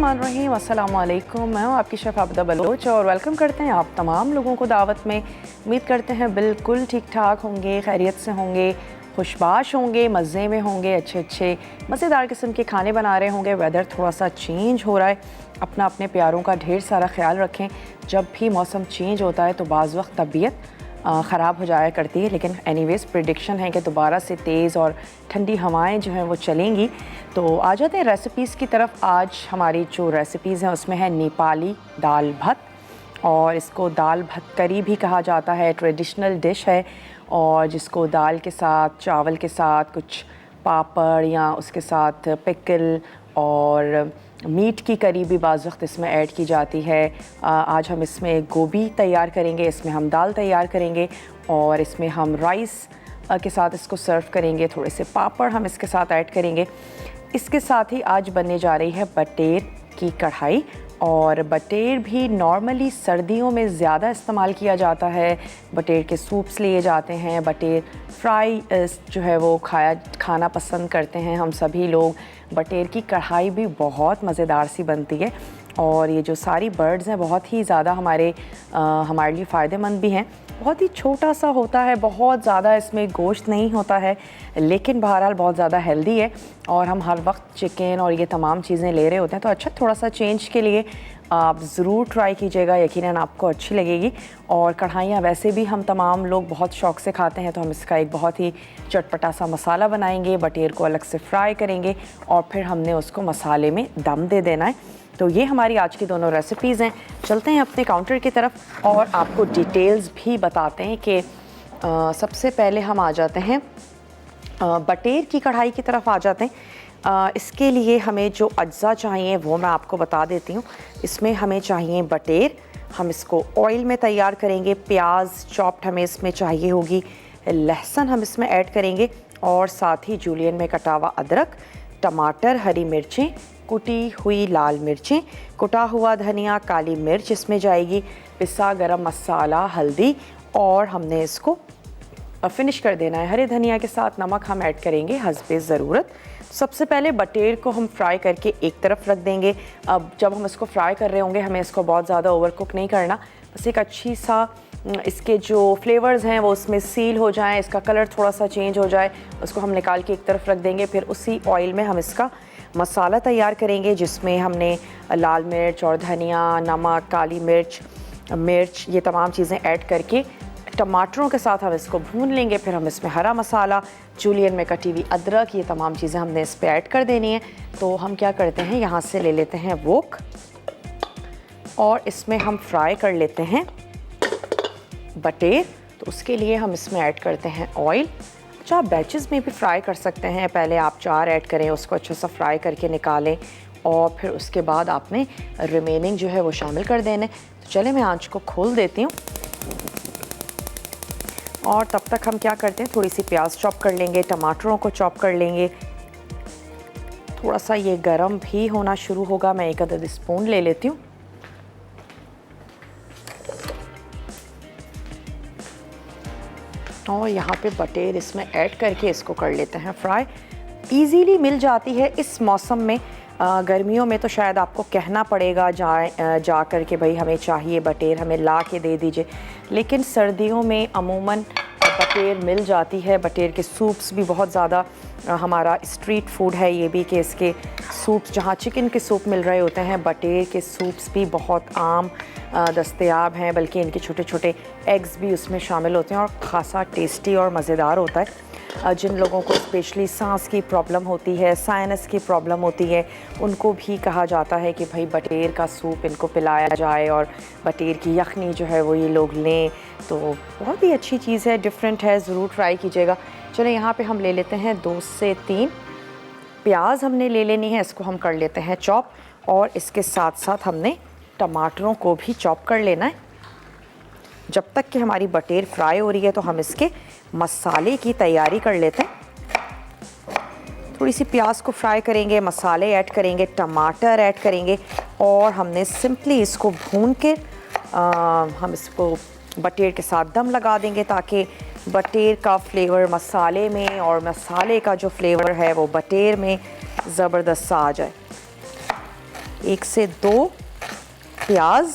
बिस्मिल्लाहिर्रहमानिर्रहीम, अस्सलाम वालेकुम। मैं हूँ आपकी शेफ़ आबिदा बलोच और वेलकम करते हैं आप तमाम लोगों को दावत में। उम्मीद करते हैं बिल्कुल ठीक ठाक होंगे, खैरियत से होंगे, खुशबाश होंगे, मज़े में होंगे, अच्छे अच्छे मज़ेदार किस्म के खाने बना रहे होंगे। वेदर थोड़ा सा चेंज हो रहा है, अपना अपने प्यारों का ढेर सारा ख्याल रखें। जब भी मौसम चेंज होता है तो बाज़ वक्त तबीयत ख़राब हो जाया करती है, लेकिन एनीवेज़ प्रेडिक्शन है कि दोबारा से तेज़ और ठंडी हवाएं जो हैं वो चलेंगी। तो आ जाते हैं रेसिपीज़ की तरफ। आज हमारी जो रेसिपीज़ हैं उसमें है नेपाली दाल भत, और इसको दाल भत करी भी कहा जाता है। ट्रेडिशनल डिश है और जिसको दाल के साथ, चावल के साथ, कुछ पापड़ या उसके साथ पिकल और मीट की करी भी बाज़ वक्त इसमें ऐड की जाती है। आज हम इसमें गोभी तैयार करेंगे, इसमें हम दाल तैयार करेंगे और इसमें हम राइस के साथ इसको सर्व करेंगे। थोड़े से पापड़ हम इसके साथ ऐड करेंगे। इसके साथ ही आज बनने जा रही है बटेर की कढ़ाई, और बटेर भी नॉर्मली सर्दियों में ज़्यादा इस्तेमाल किया जाता है। बटेर के सूप्स लिए जाते हैं, बटेर फ्राई जो है वो खाना पसंद करते हैं हम सभी लोग। बटेर की कढ़ाई भी बहुत मज़ेदार सी बनती है, और ये जो सारी बर्ड्स हैं बहुत ही ज़्यादा हमारे लिए फ़ायदेमंद भी हैं। बहुत ही छोटा सा होता है, बहुत ज़्यादा इसमें गोश्त नहीं होता है, लेकिन बहरहाल बहुत ज़्यादा हेल्दी है। और हम हर वक्त चिकन और ये तमाम चीज़ें ले रहे होते हैं, तो अच्छा थोड़ा सा चेंज के लिए आप ज़रूर ट्राई कीजिएगा, यकीनन आपको अच्छी लगेगी। और कढ़ाइयाँ वैसे भी हम तमाम लोग बहुत शौक़ से खाते हैं, तो हम इसका एक बहुत ही चटपटा सा मसाला बनाएंगे। बटेर को अलग से फ्राई करेंगे और फिर हमने उसको मसाले में दम दे देना है। तो ये हमारी आज की दोनों रेसिपीज़ हैं। चलते हैं अपने काउंटर की तरफ और आपको डिटेल्स भी बताते हैं कि सबसे पहले हम आ जाते हैं बटेर की कढ़ाई की तरफ आ जाते हैं। इसके लिए हमें जो अज्जा चाहिए वो मैं आपको बता देती हूँ। इसमें हमें चाहिए बटेर, हम इसको ऑयल में तैयार करेंगे। प्याज चॉप्ड हमें इसमें चाहिए होगी, लहसुन हम इसमें ऐड करेंगे, और साथ ही जूलियन में कटा हुआ अदरक, टमाटर, हरी मिर्चें, कुटी हुई लाल मिर्चें, कुटा हुआ धनिया, काली मिर्च इसमें जाएगी, पिसा गरम मसाला, हल्दी, और हमने इसको फिनिश कर देना है हरे धनिया के साथ। नमक हम ऐड करेंगे हस्बे ज़रूरत। सबसे पहले बटेर को हम फ्राई करके एक तरफ रख देंगे। अब जब हम इसको फ्राई कर रहे होंगे हमें इसको बहुत ज़्यादा ओवर कुक नहीं करना, बस एक अच्छी सा इसके जो फ्लेवर्स हैं वो उसमें सील हो जाएं, इसका कलर थोड़ा सा चेंज हो जाए, उसको हम निकाल के एक तरफ रख देंगे। फिर उसी ऑयल में हम इसका मसाला तैयार करेंगे, जिसमें हमने लाल मिर्च और धनिया, नमक, काली मिर्च ये तमाम चीज़ें ऐड करके टमाटरों के साथ हम इसको भून लेंगे। फिर हम इसमें हरा मसाला, जूलियन में कटी हुई अदरक, ये तमाम चीज़ें हमने इस पर ऐड कर देनी है। तो हम क्या करते हैं, यहाँ से ले लेते हैं वोक और इसमें हम फ्राई कर लेते हैं बटेर। तो उसके लिए हम इसमें ऐड करते हैं ऑयल। अच्छा, आप बैचेस में भी फ्राई कर सकते हैं। पहले आप 4 ऐड करें, उसको अच्छे से फ्राई करके निकालें और फिर उसके बाद आपने रिमेनिंग जो है वो शामिल कर देने। तो चले मैं आंच को खोल देती हूँ, और तब तक हम क्या करते हैं, थोड़ी सी प्याज चॉप कर लेंगे, टमाटरों को चॉप कर लेंगे। थोड़ा सा ये गरम भी होना शुरू होगा, मैं 1 अदद स्पून ले लेती हूँ। और यहाँ पे बटेर इसमें ऐड करके इसको कर लेते हैं फ्राई। इजीली मिल जाती है इस मौसम में। गर्मियों में तो शायद आपको कहना पड़ेगा जा कर के भाई हमें चाहिए बटेर, हमें ला के दे दीजिए, लेकिन सर्दियों में अमूमन बटेर मिल जाती है। बटेर के सूप्स भी बहुत ज़्यादा हमारा स्ट्रीट फूड है ये भी, कि इसके सूप्स, जहाँ चिकन के सूप मिल रहे होते हैं, बटेर के सूप्स भी बहुत आम दस्तयाब हैं, बल्कि इनके छोटे छोटे एग्स भी उसमें शामिल होते हैं और ख़ासा टेस्टी और मज़ेदार होता है। जिन लोगों को स्पेशली सांस की प्रॉब्लम होती है, साइनस की प्रॉब्लम होती है, उनको भी कहा जाता है कि भाई बटेर का सूप इनको पिलाया जाए और बटेर की यखनी जो है वो ये लोग लें। तो बहुत ही अच्छी चीज़ है, डिफरेंट है, ज़रूर ट्राई कीजिएगा। चलो यहाँ पे हम ले लेते हैं 2 से 3 प्याज हमने ले लेनी है, इसको हम कर लेते हैं चॉप, और इसके साथ साथ हमने टमाटरों को भी चॉप कर लेना है। जब तक कि हमारी बटेर फ्राई हो रही है तो हम इसके मसाले की तैयारी कर लेते हैं। थोड़ी सी प्याज को फ्राई करेंगे, मसाले ऐड करेंगे, टमाटर ऐड करेंगे, और हमने सिंपली इसको भून के हम इसको बटेर के साथ दम लगा देंगे, ताकि बटेर का फ्लेवर मसाले में और मसाले का जो फ्लेवर है वो बटेर में ज़बरदस्त सा आ जाए। 1 से 2 प्याज।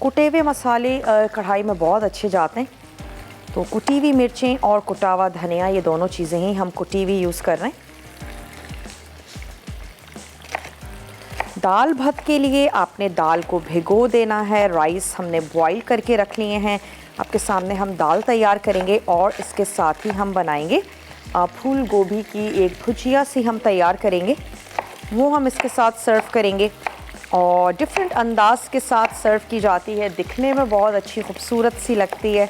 कुटे हुए मसाले कढ़ाई में बहुत अच्छे जाते हैं, तो कुटी हुई मिर्चें और कुटा हुआ धनिया, ये दोनों चीज़ें ही हम कुटी हुई यूज़ कर रहे हैं। दाल भत के लिए आपने दाल को भिगो देना है। राइस हमने बॉईल करके रख लिए हैं। आपके सामने हम दाल तैयार करेंगे और इसके साथ ही हम बनाएंगे फूल गोभी की एक भुजिया सी हम तैयार करेंगे, वो हम इसके साथ सर्व करेंगे। और डिफरेंट अंदाज के साथ सर्व की जाती है, दिखने में बहुत अच्छी खूबसूरत सी लगती है।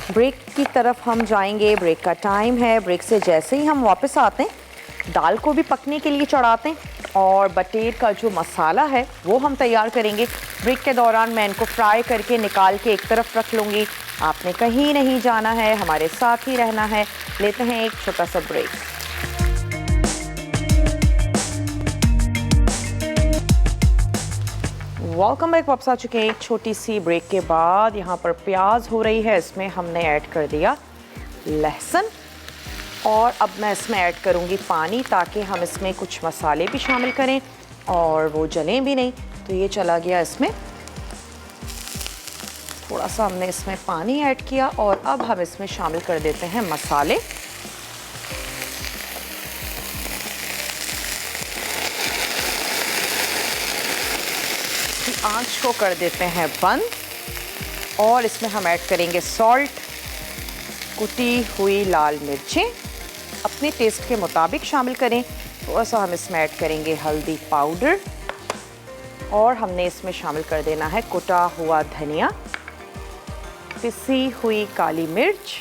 ब्रेक की तरफ हम जाएंगे, ब्रेक का टाइम है। ब्रेक से जैसे ही हम वापस आते हैं दाल को भी पकने के लिए चढ़ाते हैं और बटेर का जो मसाला है वो हम तैयार करेंगे। ब्रेक के दौरान मैं इनको फ्राई करके निकाल के एक तरफ रख लूँगी। आपने कहीं नहीं जाना है, हमारे साथ ही रहना है। लेते हैं एक छोटा सा ब्रेक। Welcome back. वापस आ चुके हैं एक छोटी सी ब्रेक के बाद। यहाँ पर प्याज हो रही है, इसमें हमने ऐड कर दिया लहसुन और अब मैं इसमें ऐड करूँगी पानी, ताकि हम इसमें कुछ मसाले भी शामिल करें और वो जलें भी नहीं। तो ये चला गया इसमें, थोड़ा सा हमने इसमें पानी ऐड किया और अब हम इसमें शामिल कर देते हैं मसाले। आंच को कर देते हैं बंद और इसमें हम ऐड करेंगे सॉल्ट, कुटी हुई लाल मिर्चें अपने टेस्ट के मुताबिक शामिल करें। थोड़ा सा हम इसमें ऐड करेंगे हल्दी पाउडर और हमने इसमें शामिल कर देना है कुटा हुआ धनिया, पिसी हुई काली मिर्च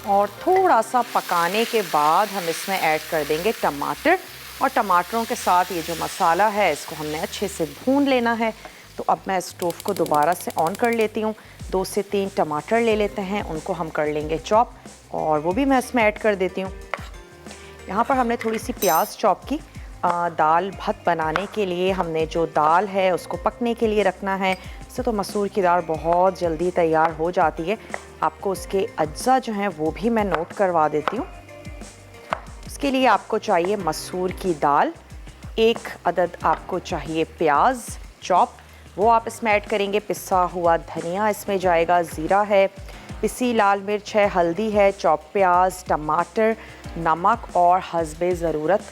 और थोड़ा सा पकाने के बाद हम इसमें ऐड कर देंगे टमाटर। और टमाटरों के साथ ये जो मसाला है इसको हमने अच्छे से भून लेना है। तो अब मैं स्टोव को दोबारा से ऑन कर लेती हूँ। 2 से 3 टमाटर ले लेते हैं, उनको हम कर लेंगे चॉप और वो भी मैं इसमें ऐड कर देती हूँ। यहाँ पर हमने थोड़ी सी प्याज चॉप की। दाल भत बनाने के लिए हमने जो दाल है उसको पकने के लिए रखना है। इससे तो मसूर की दाल बहुत जल्दी तैयार हो जाती है। आपको उसके अज्जा जो हैं वो भी मैं नोट करवा देती हूँ। इसके लिए आपको चाहिए मसूर की दाल, 1 अदद आपको चाहिए प्याज चॉप, वो आप इसमें ऐड करेंगे। पिसा हुआ धनिया इसमें जाएगा, ज़ीरा है, पिसी लाल मिर्च है, हल्दी है, चॉप प्याज, टमाटर, नमक और हस्बे ज़रूरत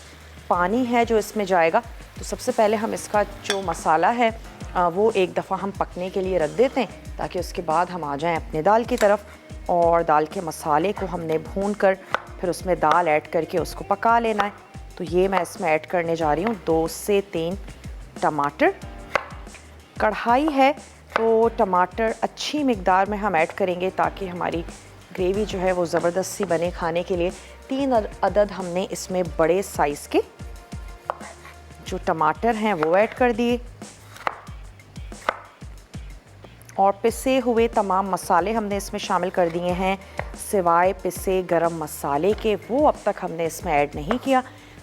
पानी है जो इसमें जाएगा। तो सबसे पहले हम इसका जो मसाला है वो एक दफ़ा हम पकने के लिए रख देते हैं, ताकि उसके बाद हम आ जाएं अपने दाल की तरफ। और दाल के मसाले को हमने भून कर फिर उसमें दाल ऐड करके उसको पका लेना है। तो ये मैं इसमें ऐड करने जा रही हूँ 2 से 3 टमाटर। कढ़ाई है तो टमाटर अच्छी मिकदार में हम ऐड करेंगे, ताकि हमारी ग्रेवी जो है वो ज़बरदस्त सी बने खाने के लिए। 3 अदद हमने इसमें बड़े साइज़ के जो टमाटर हैं वो ऐड कर दिए और पिसे हुए तमाम मसाले हमने इसमें शामिल कर दिए हैं, सिवाय पिसे गरम मसाले के, वो अब तक हमने इसमें ऐड नहीं किया।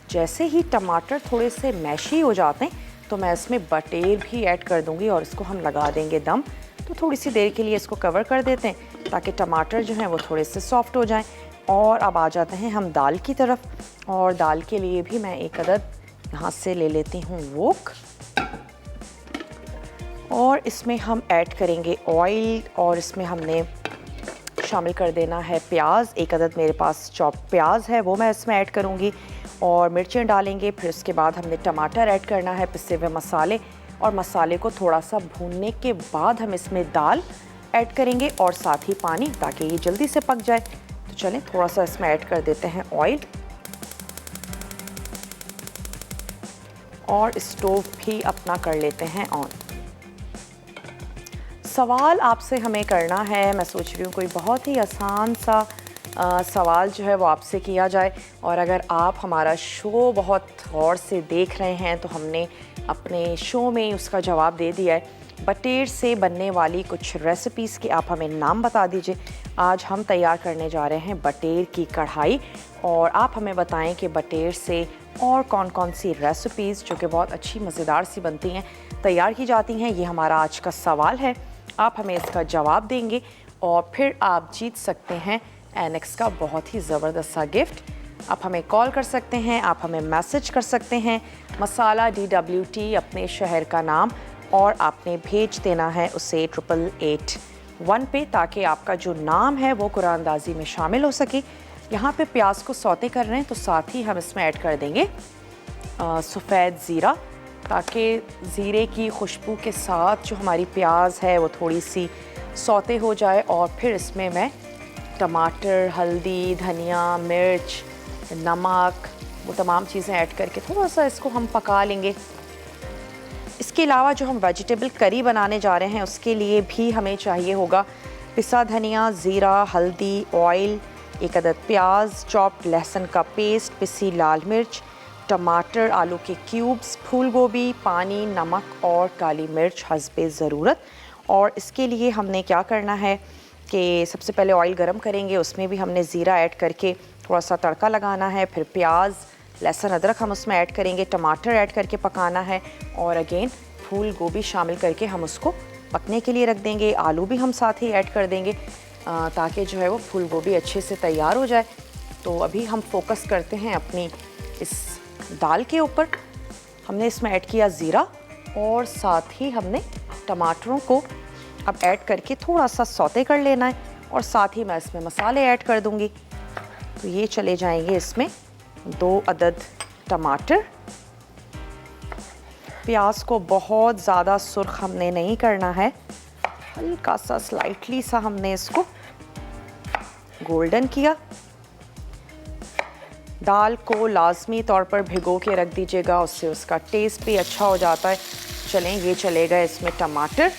जैसे ही टमाटर थोड़े से मैशी हो जाते हैं तो मैं इसमें बटेर भी ऐड कर दूंगी और इसको हम लगा देंगे दम। तो थोड़ी सी देर के लिए इसको कवर कर देते हैं ताकि टमाटर जो हैं वो थोड़े से सॉफ्ट हो जाएं। और अब आ जाते हैं हम दाल की तरफ। और दाल के लिए भी मैं 1 अदद यहाँ से ले लेती हूँ वोक और इसमें हम ऐड करेंगे ऑयल और इसमें हमने शामिल कर देना है प्याज। 1 अदद मेरे पास चॉप प्याज है वो मैं इसमें ऐड करूँगी और मिर्चें डालेंगे। फिर उसके बाद हमने टमाटर ऐड करना है, पिसे हुए मसाले, और मसाले को थोड़ा सा भूनने के बाद हम इसमें दाल ऐड करेंगे और साथ ही पानी, ताकि ये जल्दी से पक जाए। तो चलें थोड़ा सा इसमें ऐड कर देते हैं ऑयल और स्टोव भी अपना कर लेते हैं ऑन। सवाल आपसे हमें करना है, मैं सोच रही हूँ कोई बहुत ही आसान सा सवाल जो है वो आपसे किया जाए। और अगर आप हमारा शो बहुत गौर से देख रहे हैं तो हमने अपने शो में उसका जवाब दे दिया है। बटेर से बनने वाली कुछ रेसिपीज़ के आप हमें नाम बता दीजिए। आज हम तैयार करने जा रहे हैं बटेर की कढ़ाई और आप हमें बताएं कि बटेर से और कौन कौन सी रेसिपीज़ जो कि बहुत अच्छी मज़ेदार सी बनती हैं तैयार की जाती हैं। ये हमारा आज का सवाल है, आप हमें इसका जवाब देंगे और फिर आप जीत सकते हैं एनेक्स का बहुत ही ज़बरदस्त सा गिफ्ट। आप हमें कॉल कर सकते हैं, आप हमें मैसेज कर सकते हैं। मसाला DWT अपने शहर का नाम, और आपने भेज देना है उसे 8881 पे, ताकि आपका जो नाम है वो कुरानंदाजी में शामिल हो सके। यहाँ पे प्याज को सौते कर रहे हैं, तो साथ ही हम इसमें ऐड कर देंगे सफ़ेद ज़ीरा, ताकि ज़ीरे की खुशबू के साथ जो हमारी प्याज है वो थोड़ी सी सौते हो जाए। और फिर इसमें मैं टमाटर, हल्दी, धनिया, मिर्च, नमक, वो तमाम चीज़ें ऐड करके थोड़ा सा इसको हम पका लेंगे। इसके अलावा जो हम वेजिटेबल करी बनाने जा रहे हैं उसके लिए भी हमें चाहिए होगा पिसा धनिया, ज़ीरा, हल्दी, ऑयल, 1 अदद प्याज, चॉप्ड लहसुन का पेस्ट, पिसी लाल मिर्च, टमाटर, आलू के क्यूब्स, फूल गोभी, पानी, नमक और काली मिर्च हस्बे ज़रूरत। और इसके लिए हमने क्या करना है कि सबसे पहले ऑयल गरम करेंगे, उसमें भी हमने ज़ीरा ऐड करके थोड़ा सा तड़का लगाना है। फिर प्याज, लहसुन, अदरक हम उसमें ऐड करेंगे, टमाटर ऐड करके पकाना है, और अगेन फूल गोभी शामिल करके हम उसको पकने के लिए रख देंगे। आलू भी हम साथ ही ऐड कर देंगे ताकि जो है वो फूल गोभी अच्छे से तैयार हो जाए। तो अभी हम फोकस करते हैं अपनी इस दाल के ऊपर। हमने इसमें ऐड किया ज़ीरा, और साथ ही हमने टमाटरों को अब ऐड करके थोड़ा सा सौते कर लेना है, और साथ ही मैं इसमें मसाले ऐड कर दूंगी। तो ये चले जाएंगे इसमें 2 अदद टमाटर। प्याज को बहुत ज़्यादा सुर्ख हमने नहीं करना है, हल्का सा स्लाइटली सा हमने इसको गोल्डन किया। दाल को लाजमी तौर पर भिगो के रख दीजिएगा, उससे उसका टेस्ट भी अच्छा हो जाता है। चलें, ये चलेगा इसमें टमाटर।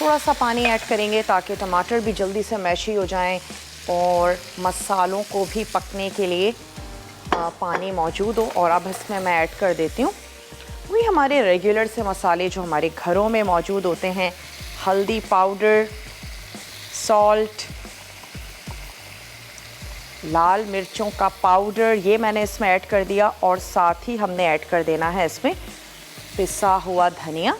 थोड़ा सा पानी ऐड करेंगे ताकि टमाटर भी जल्दी से मैशी हो जाएं, और मसालों को भी पकने के लिए पानी मौजूद हो। और अब इसमें मैं ऐड कर देती हूँ वही हमारे रेगुलर से मसाले जो हमारे घरों में मौजूद होते हैं। हल्दी पाउडर, सॉल्ट, लाल मिर्चों का पाउडर, ये मैंने इसमें ऐड कर दिया। और साथ ही हमने ऐड कर देना है इसमें पिसा हुआ धनिया।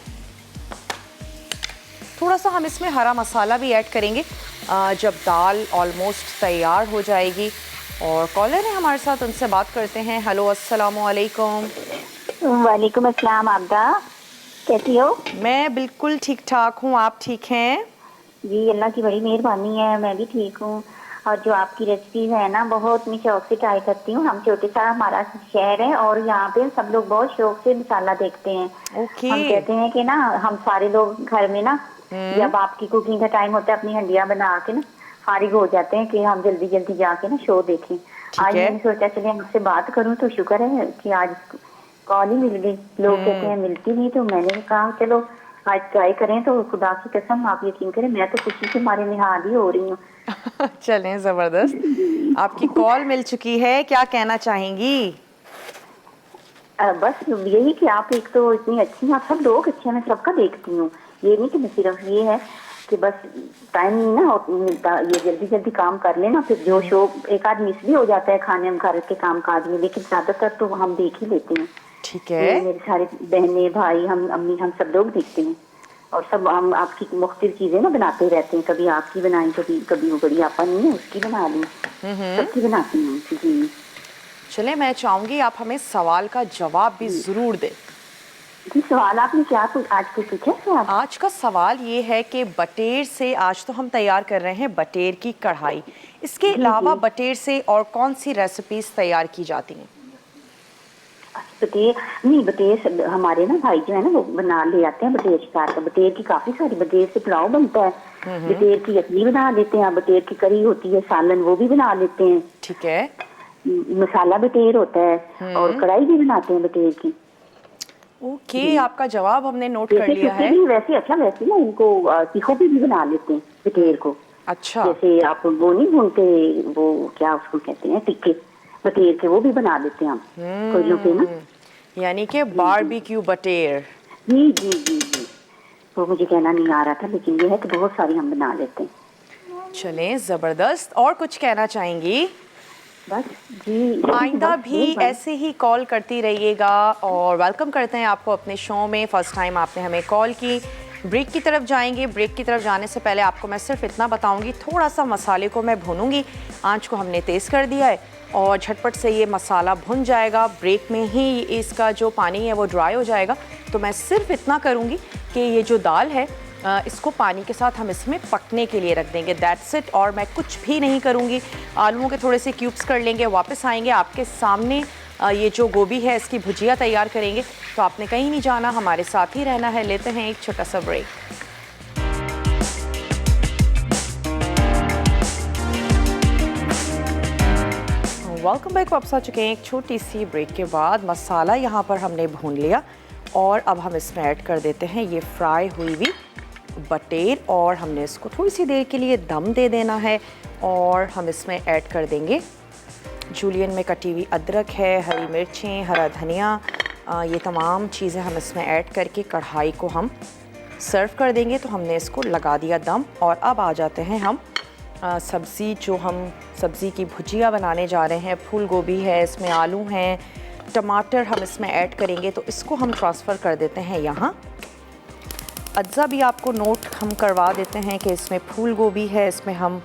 थोड़ा सा हम इसमें हरा मसाला भी ऐड करेंगे जब दाल ऑलमोस्ट तैयार हो जाएगी। और कॉलर है हमारे साथ, उनसे बात करते हैं। हेलो, अस्सलाम वालेकुम। वालेकुम अस्सलाम। आबदा कैसी हो? मैं बिल्कुल ठीक ठाक हूँ, आप ठीक हैं? जी, अल्लाह की बड़ी मेहरबानी है, मैं भी ठीक हूँ। और जो आपकी रेसिपीज है ना, बहुत मैं शौक से ट्राई करती हूँ। हम छोटे सा हमारा शहर है, और यहाँ पे सब लोग बहुत शौक से मसाला देखते हैं। हम कहते हैं कि ना, हम सारे लोग घर में ना, जब आपकी कुकिंग का टाइम होता है, अपनी हंडिया बना के ना फारिग हो जाते हैं कि हम जल्दी जल्दी जाके ना शो देखें। आज मैंने सोचा चलिए आपसे बात करूँ, तो शुक्र है कि आज कॉल ही मिल गई। लोग कहते हैं मिलती नहीं, तो मैंने कहा चलो आज ट्राई करें। तो खुदा की कसम, आप यकीन करें, मैं तो खुशी से मारे निहाल ही हो रही हूँ। चलें, ज़बरदस्त। आपकी कॉल मिल चुकी है, क्या कहना चाहेंगी? बस यही कि आप एक तो इतनी अच्छी हैं, आप सब लोग अच्छे हैं, मैं सबका देखती हूँ। ये नहीं कि मैं सिर्फ ये है कि बस टाइम नहीं ना मिलता, ये जल्दी जल्दी काम कर लेना, फिर जो शो एक आध मिस भी हो जाता है खाने में, घर के काम काज में, लेकिन ज्यादातर तो हम देख ही लेते हैं। ठीक है। मेरे सारे बहनें, भाई, हम अम्मी, हम सब लोग देखते हैं। और सब हम आपकी मुख्तलिफ चीजें ना बनाते रहते हैं। कभी आपकी बनाई, कभी कभी वो बड़ी आपा नहीं है उसकी बना ली, सबकी बनाती हूँ। जी चले, मैं चाहूंगी आप हमें सवाल का जवाब भी जरूर दें। जी, सवाल आपने क्या आज को पूछा सवाल? आज का सवाल ये है कि बटेर से आज तो हम तैयार कर रहे हैं बटेर की कढ़ाई, इसके अलावा बटेर से और कौन सी रेसिपीज तैयार की जाती हैं? बटेर नहीं, बटेर हमारे ना भाई जो है ना, वो बना ले आते हैं बटेर शिकार का। बटेर की काफी सारी, बटेर से पुलाव बनता है, बटेर की यखनी बना लेते हैं, बटेर की करी होती है, सालन वो भी बना लेते हैं। ठीक है। मसाला बटेर होता है, और कढ़ाई भी बनाते हैं बटेर की। ओके, आपका जवाब हमने नोट कर लिया है। वैसे अच्छा, वैसे ना इनको तीखों पे भी बना लेते हैं बटेर को। अच्छा, जैसे आप वो नहीं भूनते, वो क्या उसको कहते हैं, टिक्के बटेर के, वो भी बना लेते हैं हम कोयलों पे ना, यानी कि बारबेक्यू बटेर। जी जी जी जी, वो मुझे कहना नहीं आ रहा था, लेकिन ये है कि बहुत सारी हम बना लेते हैं। चलें, जबरदस्त। और कुछ कहना चाहेंगी? बस जी, आइंदा भी ऐसे ही कॉल करती रहिएगा, और वेलकम करते हैं आपको अपने शो में। फर्स्ट टाइम आपने हमें कॉल की, ब्रेक की तरफ जाएंगे। ब्रेक की तरफ जाने से पहले आपको मैं सिर्फ इतना बताऊंगी, थोड़ा सा मसाले को मैं भूनूंगी। आंच को हमने तेज़ कर दिया है और झटपट से ये मसाला भुन जाएगा। ब्रेक में ही इसका जो पानी है वो ड्राई हो जाएगा। तो मैं सिर्फ इतना करूँगी कि ये जो दाल है इसको पानी के साथ हम इसमें पकने के लिए रख देंगे, दैट्स इट। और मैं कुछ भी नहीं करूँगी। आलूओं के थोड़े से क्यूब्स कर लेंगे, वापस आएंगे आपके सामने ये जो गोभी है इसकी भुजिया तैयार करेंगे। तो आपने कहीं नहीं जाना, हमारे साथ ही रहना है। लेते हैं एक छोटा सा ब्रेक। Welcome back. वापस आ चुके हैं एक छोटी सी ब्रेक के बाद। मसाला यहाँ पर हमने भून लिया और अब हम इसमें ऐड कर देते हैं ये फ्राई हुई हुई बटेर और हमने इसको थोड़ी सी देर के लिए दम दे देना है। और हम इसमें ऐड कर देंगे जूलियन में कटी हुई अदरक है, हरी मिर्चें, हरा धनिया, ये तमाम चीज़ें हम इसमें ऐड करके कढ़ाई को हम सर्व कर देंगे। तो हमने इसको लगा दिया दम। और अब आ जाते हैं हम सब्ज़ी, जो हम सब्ज़ी की भुजिया बनाने जा रहे हैं। फूल गोभी है, इसमें आलू हैं, टमाटर हम इसमें ऐड करेंगे। तो इसको हम ट्रांसफ़र कर देते हैं यहाँ। अज्जा भी आपको नोट हम करवा देते हैं कि इसमें फूल गोभी है, इसमें हम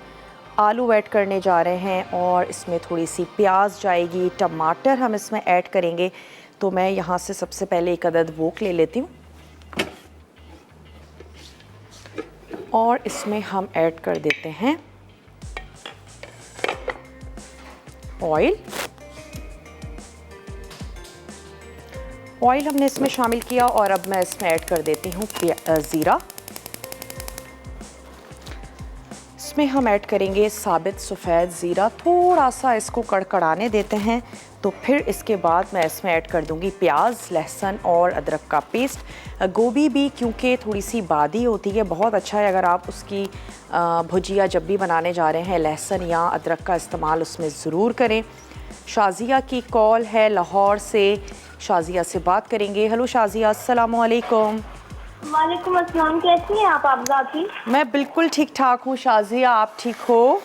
आलू ऐड करने जा रहे हैं और इसमें थोड़ी सी प्याज जाएगी, टमाटर हम इसमें ऐड करेंगे। तो मैं यहाँ से सबसे पहले एक अदद वोक ले लेती हूँ और इसमें हम ऐड कर देते हैं ऑयल। ऑयल हमने इसमें शामिल किया और अब मैं इसमें ऐड कर देती हूँ ज़ीरा। इसमें हम ऐड करेंगे साबित सफ़ेद ज़ीरा। थोड़ा सा इसको कड़कड़ाने देते हैं। तो फिर इसके बाद मैं इसमें ऐड कर दूंगी प्याज, लहसुन और अदरक का पेस्ट। गोभी भी क्योंकि थोड़ी सी बादी होती है, बहुत अच्छा है अगर आप उसकी भुजिया जब भी बनाने जा रहे हैं लहसुन या अदरक का इस्तेमाल उसमें ज़रूर करें। शाज़िया की कॉल है लाहौर से, शाज़िया से बात करेंगे। हेलो शाज़िया, अस्सलाम वालेकुम। वालेकुम अस्सलाम, कैसी हैं आप आबी? मैं बिल्कुल ठीक ठाक हूँ शाज़िया, आप ठीक हो?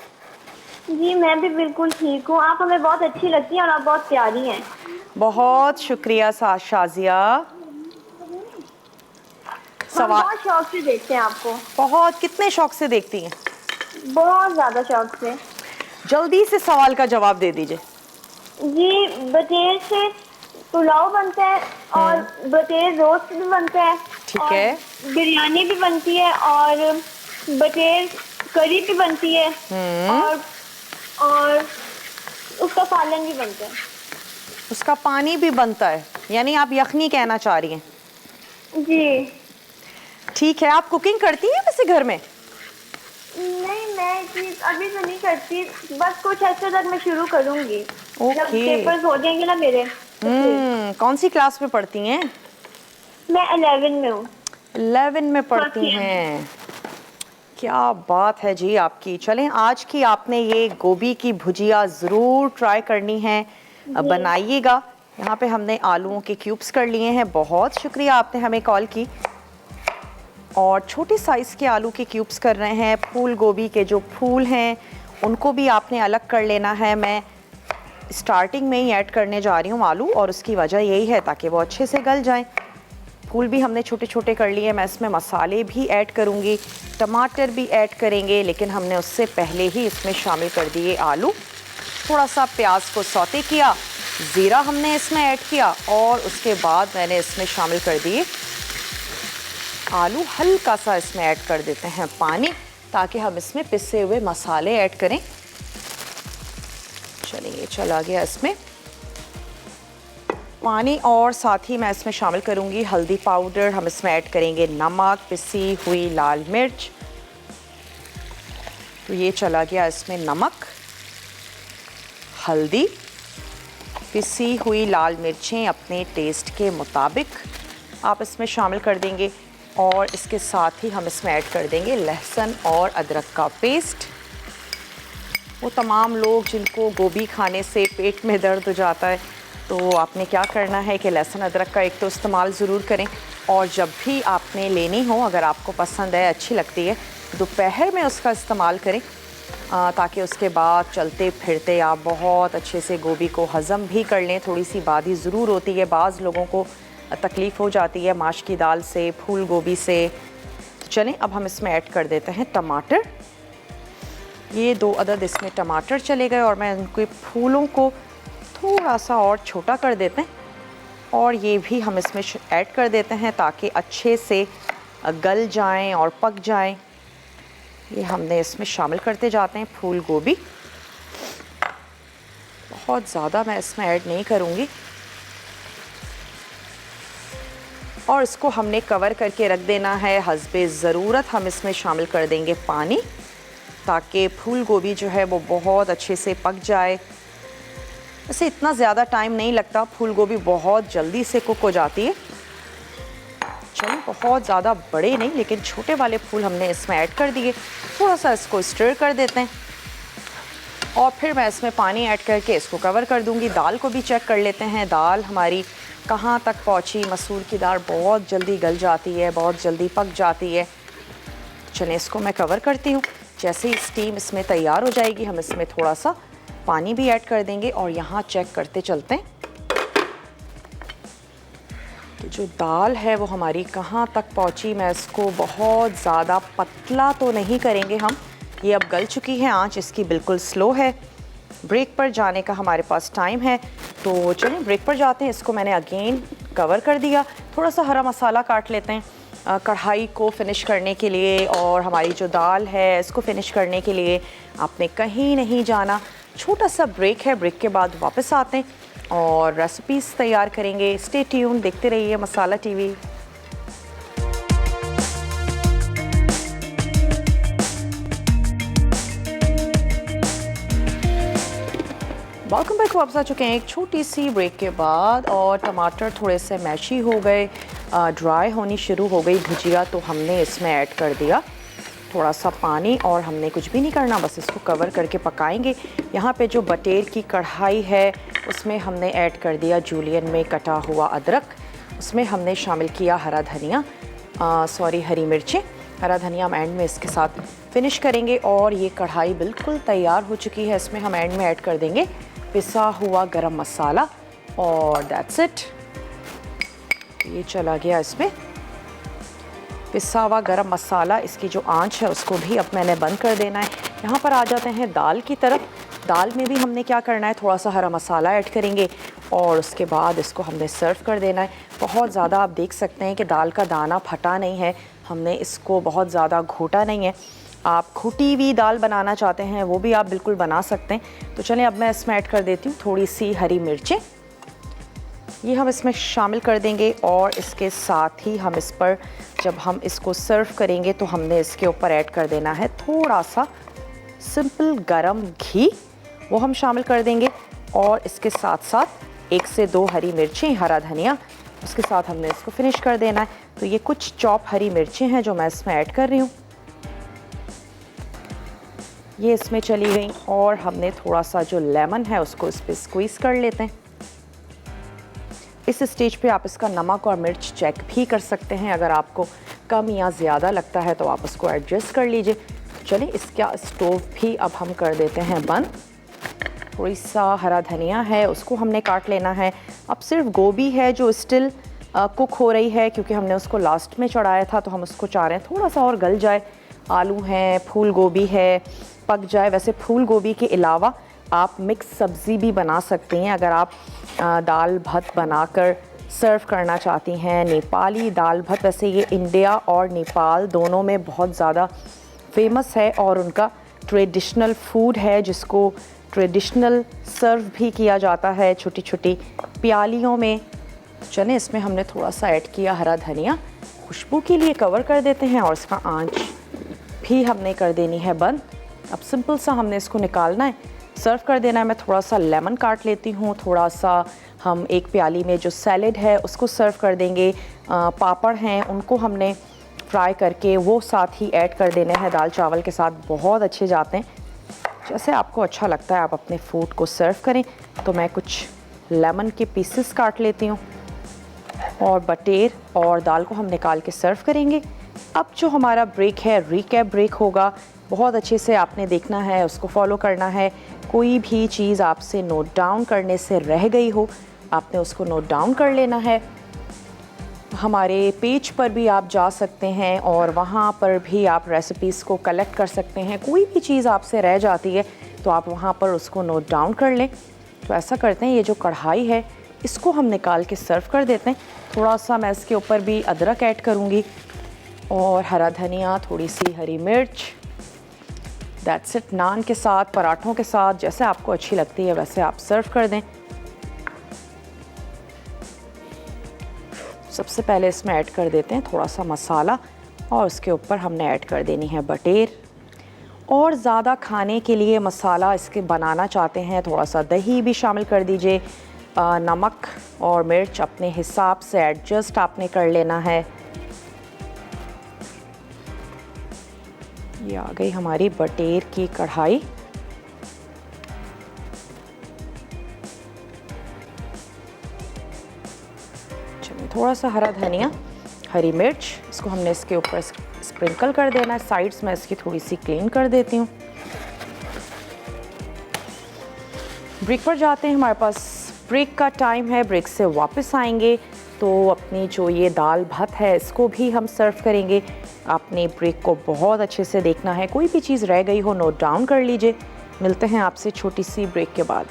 जी मैं भी बिल्कुल ठीक हूँ। आप हमें बहुत अच्छी लगती हैं और आप बहुत प्यारी हैं। बहुत शुक्रिया शाज़िया। हम बहुत शौक से देखते हैं आपको। बहुत, कितने शौक से देखती हैं? बहुत ज़्यादा शौक से। जल्दी से सवाल का जवाब दे दीजिए। जी, बटेर से पुलाव बनता है और बटेर रोस्ट भी बनता है। ठीक है। बिरयानी भी बनती है और बटेर करी भी बनती है और उसका सालन भी बनता है। उसका पानी भी बनता है, यानी आप यखनी कहना चाह रही हैं? जी ठीक है। आप कुकिंग करती हैं वैसे घर में? नहीं, मैं अभी तो नहीं करती, बस कुछ ऐसे तक मैं शुरू करूंगी जब पेपर्स हो जाएंगे ना मेरे। कौन सी क्लास में पढ़ती हैं? मैं 11 में हूँ। 11 में पढ़ती हैं, क्या बात है जी आपकी। चलें, आज की आपने ये गोभी की भुजिया ज़रूर ट्राई करनी है, बनाइएगा। यहाँ पे हमने आलूओं के क्यूब्स कर लिए हैं। बहुत शुक्रिया, आपने हमें कॉल की। और छोटे साइज़ के आलू के क्यूब्स कर रहे हैं। फूल गोभी के जो फूल हैं उनको भी आपने अलग कर लेना है। मैं स्टार्टिंग में ही ऐड करने जा रही हूँ आलू, और उसकी वजह यही है ताकि वो अच्छे से गल जाएं। फूल भी हमने छोटे छोटे कर लिए। मैं इसमें मसाले भी ऐड करूँगी, टमाटर भी ऐड करेंगे, लेकिन हमने उससे पहले ही इसमें शामिल कर दिए आलू। थोड़ा सा प्याज को सौते किया, ज़ीरा हमने इसमें ऐड किया और उसके बाद मैंने इसमें शामिल कर दिए आलू। हल्का सा इसमें ऐड कर देते हैं पानी, ताकि हम इसमें पिसे हुए मसाले ऐड करें। चलिए, चला गया इसमें पानी, और साथ ही मैं इसमें शामिल करूंगी हल्दी पाउडर। हम इसमें ऐड करेंगे नमक, पिसी हुई लाल मिर्च। तो ये चला गया इसमें नमक, हल्दी, पिसी हुई लाल मिर्चें अपने टेस्ट के मुताबिक आप इसमें शामिल कर देंगे। और इसके साथ ही हम इसमें ऐड कर देंगे लहसुन और अदरक का पेस्ट। वो तमाम लोग जिनको गोभी खाने से पेट में दर्द हो जाता है, तो आपने क्या करना है कि लहसुन अदरक का एक तो इस्तेमाल ज़रूर करें, और जब भी आपने लेनी हो, अगर आपको पसंद है, अच्छी लगती है, दोपहर में उसका इस्तेमाल करें, ताकि उसके बाद चलते फिरते आप बहुत अच्छे से गोभी को हज़म भी कर लें। थोड़ी सी बादी ज़रूर होती है, बाज़ लोगों को तकलीफ़ हो जाती है माश की दाल से, फूल गोभी से, तो चलें अब हम इसमें ऐड कर देते हैं टमाटर। ये 2 अदद इसमें टमाटर चले गए और मैं इनके फूलों को थोड़ा सा और छोटा कर देते हैं और ये भी हम इसमें ऐड कर देते हैं ताकि अच्छे से गल जाएं और पक जाएं। ये हमने इसमें शामिल करते जाते हैं फूल गोभी। बहुत ज़्यादा मैं इसमें ऐड नहीं करूँगी और इसको हमने कवर करके रख देना है। हस्बे ज़रूरत हम इसमें शामिल कर देंगे पानी ताकि फूल गोभी जो है वो बहुत अच्छे से पक जाए। वैसे इतना ज़्यादा टाइम नहीं लगता, फूल गोभी बहुत जल्दी से कुक हो जाती है। चलिए बहुत ज़्यादा बड़े नहीं लेकिन छोटे वाले फूल हमने इसमें ऐड कर दिए। थोड़ा सा इसको स्टर कर देते हैं और फिर मैं इसमें पानी ऐड करके इसको कवर कर दूंगी। दाल को भी चेक कर लेते हैं, दाल हमारी कहाँ तक पहुँची। मसूर की दाल बहुत जल्दी गल जाती है, बहुत जल्दी पक जाती है। चलिए इसको मैं कवर करती हूँ। जैसे ही स्टीम इसमें तैयार हो जाएगी हम इसमें थोड़ा सा पानी भी ऐड कर देंगे और यहाँ चेक करते चलते हैं कि जो दाल है वो हमारी कहाँ तक पहुँची। मैं इसको बहुत ज़्यादा पतला तो नहीं करेंगे हम। ये अब गल चुकी है, आंच इसकी बिल्कुल स्लो है। ब्रेक पर जाने का हमारे पास टाइम है तो चलिए ब्रेक पर जाते हैं। इसको मैंने अगेन कवर कर दिया। थोड़ा सा हरा मसाला काट लेते हैं कढ़ाई को फिनिश करने के लिए और हमारी जो दाल है इसको फिनिश करने के लिए। आपने कहीं नहीं जाना, छोटा सा ब्रेक है, ब्रेक के बाद वापस आते हैं और रेसिपीज़ तैयार करेंगे। स्टे ट्यून, देखते रहिए मसाला टीवी। Welcome back. वापस आ चुके हैं एक छोटी सी ब्रेक के बाद और टमाटर थोड़े से मैशी हो गए, ड्राई होनी शुरू हो गई भुजिया, तो हमने इसमें ऐड कर दिया थोड़ा सा पानी और हमने कुछ भी नहीं करना, बस इसको कवर करके पकाएंगे। यहाँ पे जो बटेर की कढ़ाई है उसमें हमने ऐड कर दिया जूलियन में कटा हुआ अदरक। उसमें हमने शामिल किया हरा धनिया, हरी मिर्चें। हरा धनिया हम एंड में इसके साथ फिनिश करेंगे और ये कढ़ाई बिल्कुल तैयार हो चुकी है। इसमें हम एंड में ऐड कर देंगे पिसा हुआ गरम मसाला और दैट्स इट। ये चला गया इसमें पिसा हुआ गरम मसाला। इसकी जो आंच है उसको भी अब मैंने बंद कर देना है। यहाँ पर आ जाते हैं दाल की तरफ। दाल में भी हमने क्या करना है, थोड़ा सा हरा मसाला ऐड करेंगे और उसके बाद इसको हमने सर्व कर देना है। बहुत ज़्यादा आप देख सकते हैं कि दाल का दाना फटा नहीं है, हमने इसको बहुत ज़्यादा घोटा नहीं है। आप घुटी हुई दाल बनाना चाहते हैं वो भी आप बिल्कुल बना सकते हैं। तो चलें अब मैं इसमें ऐड कर देती हूँ थोड़ी सी हरी मिर्चें। ये हम इसमें शामिल कर देंगे और इसके साथ ही हम इस पर जब हम इसको सर्व करेंगे तो हमने इसके ऊपर ऐड कर देना है थोड़ा सा सिंपल गरम घी, वो हम शामिल कर देंगे और इसके साथ साथ 1 से 2 हरी मिर्चें, हरा धनिया, उसके साथ हमने इसको फिनिश कर देना है। तो ये कुछ चॉप हरी मिर्चें हैं जो मैं इसमें ऐड कर रही हूँ। ये इसमें चली गई और हमने थोड़ा सा जो लेमन है उसको इस पर स्क्वीज़ कर लेते हैं। इस स्टेज पे आप इसका नमक और मिर्च चेक भी कर सकते हैं। अगर आपको कम या ज़्यादा लगता है तो आप उसको एडजस्ट कर लीजिए। चलिए इसका स्टोव भी अब हम कर देते हैं बंद। थोड़ी सा हरा धनिया है उसको हमने काट लेना है। अब सिर्फ गोभी है जो स्टिल कुक हो रही है क्योंकि हमने उसको लास्ट में चढ़ाया था, तो हम उसको चाह रहे हैं थोड़ा सा और गल जाए। आलू हैं, फूल गोभी है, पक जाए। वैसे फूल गोभी के अलावा आप मिक्स सब्ज़ी भी बना सकती हैं अगर आप दाल भत बनाकर सर्व करना चाहती हैं। नेपाली दाल भत, वैसे ये इंडिया और नेपाल दोनों में बहुत ज़्यादा फेमस है और उनका ट्रेडिशनल फूड है जिसको ट्रेडिशनल सर्व भी किया जाता है छोटी छोटी प्यालियों में। चलें इसमें हमने थोड़ा सा ऐड किया हरा धनिया, खुशबू के लिए कवर कर देते हैं और इसका आंच भी हमने कर देनी है बंद। अब सिंपल सा हमने इसको निकालना है, सर्व कर देना है। मैं थोड़ा सा लेमन काट लेती हूँ, थोड़ा सा हम एक प्याली में जो सैलेड है उसको सर्व कर देंगे। पापड़ हैं उनको हमने फ्राई करके वो साथ ही ऐड कर देने हैं दाल चावल के साथ, बहुत अच्छे जाते हैं। जैसे आपको अच्छा लगता है आप अपने फूड को सर्व करें। तो मैं कुछ लेमन के पीसेस काट लेती हूँ और बटेर और दाल को हम निकाल के सर्व करेंगे। अब जो हमारा ब्रेक है रिकैप ब्रेक होगा, बहुत अच्छे से आपने देखना है, उसको फॉलो करना है। कोई भी चीज़ आपसे नोट डाउन करने से रह गई हो आपने उसको नोट डाउन कर लेना है। हमारे पेज पर भी आप जा सकते हैं और वहाँ पर भी आप रेसिपीज़ को कलेक्ट कर सकते हैं। कोई भी चीज़ आपसे रह जाती है तो आप वहाँ पर उसको नोट डाउन कर लें। तो ऐसा करते हैं, ये जो कढ़ाई है इसको हम निकाल के सर्व कर देते हैं। थोड़ा सा मैं इसके ऊपर भी अदरक ऐड करूँगी और हरा धनिया, थोड़ी सी हरी मिर्च। That's it. नान के साथ, पराठों के साथ, जैसे आपको अच्छी लगती है वैसे आप सर्व कर दें। सबसे पहले इसमें ऐड कर देते हैं थोड़ा सा मसाला और उसके ऊपर हमने ऐड कर देनी है बटेर। और ज़्यादा खाने के लिए मसाला इसके बनाना चाहते हैं, थोड़ा सा दही भी शामिल कर दीजिए। नमक और मिर्च अपने हिसाब से एडजस्ट आपने कर लेना है। ये आ गई हमारी बटेर की कढ़ाई। चलिए, थोड़ा सा हरा धनिया, हरी मिर्च, इसको हमने इसके ऊपर स्प्रिंकल कर देना है। साइड्स में इसकी थोड़ी सी क्लीन कर देती हूँ। ब्रेक पर जाते हैं, हमारे पास ब्रेक का टाइम है। ब्रेक से वापस आएंगे तो अपनी जो ये दाल भात है इसको भी हम सर्व करेंगे। आपने ब्रेक को बहुत अच्छे से देखना है, कोई भी चीज़ रह गई हो नोट डाउन कर लीजिए। मिलते हैं आपसे छोटी सी ब्रेक के बाद।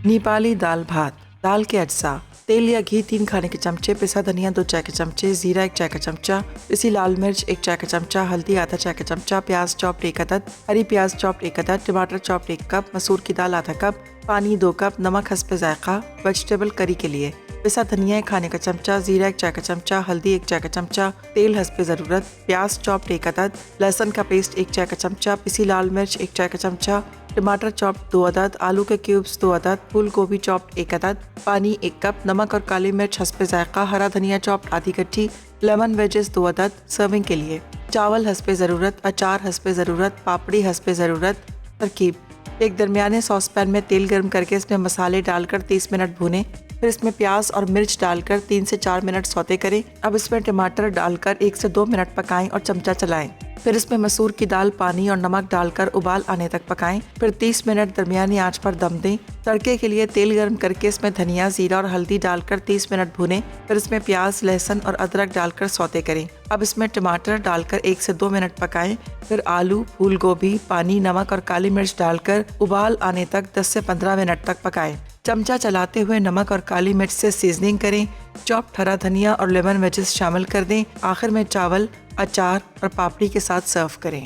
नेपाली दाल भात। दाल के अज्जा: तेल या घी 3 खाने के चमचे, पिसा धनिया 2 चाय के चमचे, जीरा 1 चाय का चमचा, पिसी लाल मिर्च 1 चाय का चमचा, हल्दी आधा चाय का चमचा, प्याज चॉप्ड 1 अदद, हरी प्याज चॉप्ड 1 अदद, टमाटर चॉप्ड 1 कप, मसूर की दाल आधा कप, पानी 2 कप, नमक हस्ब जायका। वेजिटेबल करी के लिए पिसा धनिया 1 खाने का चमचा, जीरा 1 चाय का चमचा, हल्दी 1 चाय का चमचा, तेल हस्ब ज़रूरत, प्याज चॉप्ड 1 अदद, लहसुन का पेस्ट 1 चाय का चमचा, पिसी लाल मिर्च 1 चाय का चमचा, टमाटर चॉप्ड 2 अदद, आलू के क्यूब्स 2 अदद, फूल गोभी चॉप्ड 1 अदद, पानी 1 कप, नमक और काली मिर्च हस्ब जायका, हरा धनिया चॉप्ड आधी कट्टी, लेमन वेजेस 2 अदद। सर्विंग के लिए चावल हस्ब ज़रूरत, अचार हस्ब ज़रूरत, पापड़ी हस्ब ज़रूरत। तरकीब: एक दरमियाने सॉस पैन में तेल गर्म करके इसमें मसाले डालकर 30 मिनट भूनें। फिर इसमें प्याज और मिर्च डालकर 3 से 4 मिनट सौते करें। अब इसमें टमाटर डालकर 1 से 2 मिनट पकाएं और चमचा चलाएं। फिर इसमें मसूर की दाल, पानी और नमक डालकर उबाल आने तक पकाएं। फिर 30 मिनट दरमियानी आंच पर दम दें। तड़के के लिए तेल गर्म करके इसमें धनिया, जीरा और हल्दी डालकर 30 मिनट भूनें। फिर इसमें प्याज, लहसुन और अदरक डालकर सौते करें। अब इसमें टमाटर डालकर 1 से 2 मिनट पकाएं। फिर आलू, फूल गोभी, पानी, नमक और काली मिर्च डालकर उबाल आने तक 10 से 15 मिनट तक पकाएं। चमचा चलाते हुए नमक और काली मिर्च से सीजनिंग करें। चॉप्ड हरा धनिया और लेमन वेजेस शामिल कर दें। आखिर में चावल, अचार और पापड़ी के साथ सर्व करें।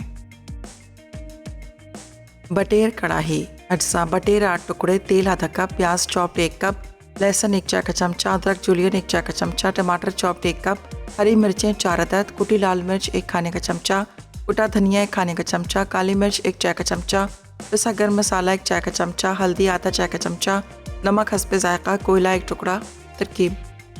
बटेर कढ़ाई अज्जा: बटेर 8 टुकड़े, तेल आधा कप, प्याज चॉप्ड 1 कप, लहसुन 1 चाय का चमचा, अदरक जूलियन 1 चाय का चमचा, टमाटर चॉप्ड 1 कप, हरी मिर्चें 4 अदद, कुटी लाल मिर्च 1 खाने का चमचा, कुटा धनिया 1 खाने का चमचा, काली मिर्च 1 चाय का चमचा, पिसा गर्म मसाला 1 चाय का चमचा, हल्दी आधा चाय का चमचा, नमक हस्ब जायका, कोयला 1 टुकड़ा। तरकीब: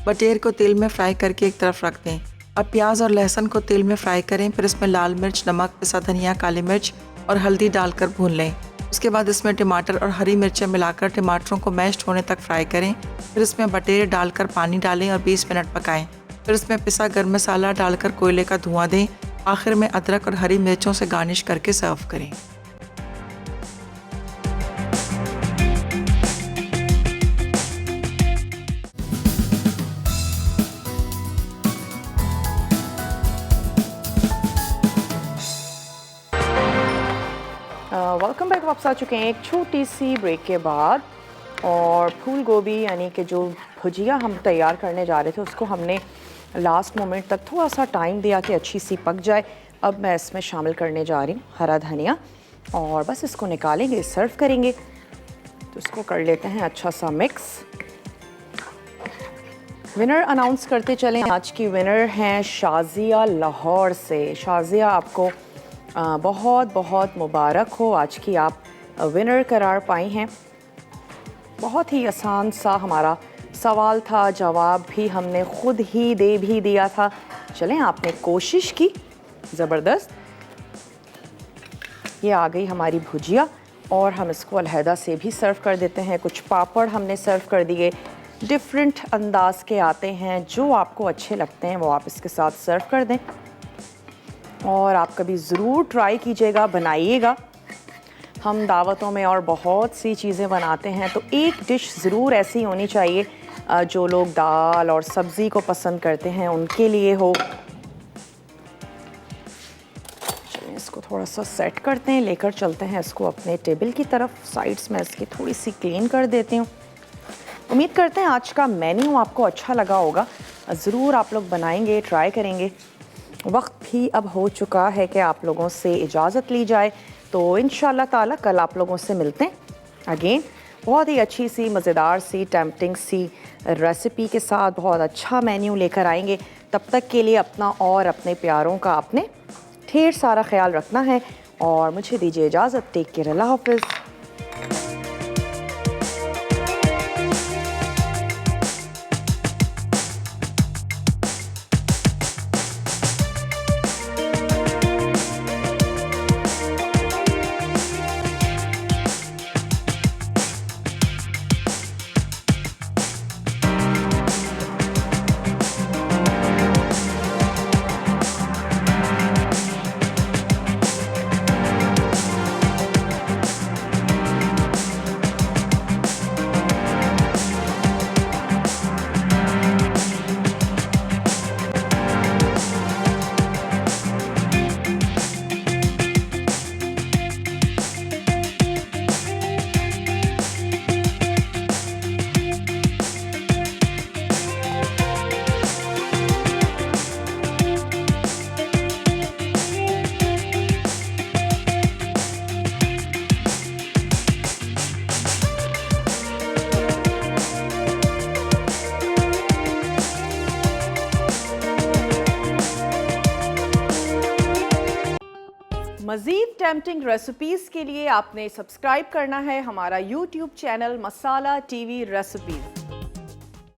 बटेर को तेल में फ्राई करके एक तरफ रख दें। अब प्याज और लहसुन को तेल में फ्राई करें। फिर इसमें लाल मिर्च, नमक, पिसा धनिया, काली मिर्च और हल्दी डालकर भून लें। उसके बाद इसमें टमाटर और हरी मिर्चें मिलाकर टमाटरों को मैश्ड होने तक फ्राई करें। फिर इसमें बटेर डालकर पानी डालें और 20 मिनट पकाएं। फिर इसमें पिसा गर्म मसाला डालकर कोयले का धुआं दें। आखिर में अदरक और हरी मिर्चों से गार्निश करके सर्व करें। Welcome back. वापस आ चुके हैं एक छोटी सी ब्रेक के बाद। और फूल गोभी यानी कि जो भुजिया हम तैयार करने जा रहे थे उसको हमने लास्ट मोमेंट तक थोड़ा सा टाइम दिया कि अच्छी सी पक जाए। अब मैं इसमें शामिल करने जा रही हूँ हरा धनिया और बस इसको निकालेंगे, सर्व करेंगे। तो इसको कर लेते हैं अच्छा सा मिक्स। विनर अनाउंस करते चलें। आज की विनर हैं शाजिया लाहौर से। शाजिया, आपको बहुत बहुत मुबारक हो, आज की आप विनर करार पाई हैं। बहुत ही आसान सा हमारा सवाल था, जवाब भी हमने खुद ही दे भी दिया था। चलें, आपने कोशिश की, ज़बरदस्त। ये आ गई हमारी भुजिया और हम इसको अलहदा से भी सर्व कर देते हैं। कुछ पापड़ हमने सर्व कर दिए, डिफरेंट अंदाज के आते हैं, जो आपको अच्छे लगते हैं वो आप इसके साथ सर्व कर दें। और आप कभी ज़रूर ट्राई कीजिएगा, बनाइएगा। हम दावतों में और बहुत सी चीज़ें बनाते हैं, तो एक डिश ज़रूर ऐसी होनी चाहिए जो लोग दाल और सब्ज़ी को पसंद करते हैं उनके लिए हो। चलिए इसको थोड़ा सा सेट करते हैं, लेकर चलते हैं इसको अपने टेबल की तरफ। साइड्स में इसकी थोड़ी सी क्लीन कर देती हूँ। उम्मीद करते हैं आज का मेन्यू आपको अच्छा लगा होगा। ज़रूर आप लोग बनाएंगे, ट्राई करेंगे। वक्त भी अब हो चुका है कि आप लोगों से इजाज़त ली जाए, तो इंशाल्लाह ताला कल आप लोगों से मिलते हैं अगेन बहुत ही अच्छी सी, मज़ेदार सी, टेम्पटिंग सी रेसिपी के साथ। बहुत अच्छा मेन्यू लेकर आएंगे। तब तक के लिए अपना और अपने प्यारों का आपने ढेर सारा ख्याल रखना है और मुझे दीजिए इजाज़त। टेक केयर, अल्लाह हाफ़िज़। मज़ीद टेम्पटिंग रेसिपीज़ के लिए आपने सब्सक्राइब करना है हमारा YouTube चैनल मसाला TV रेसिपीज़।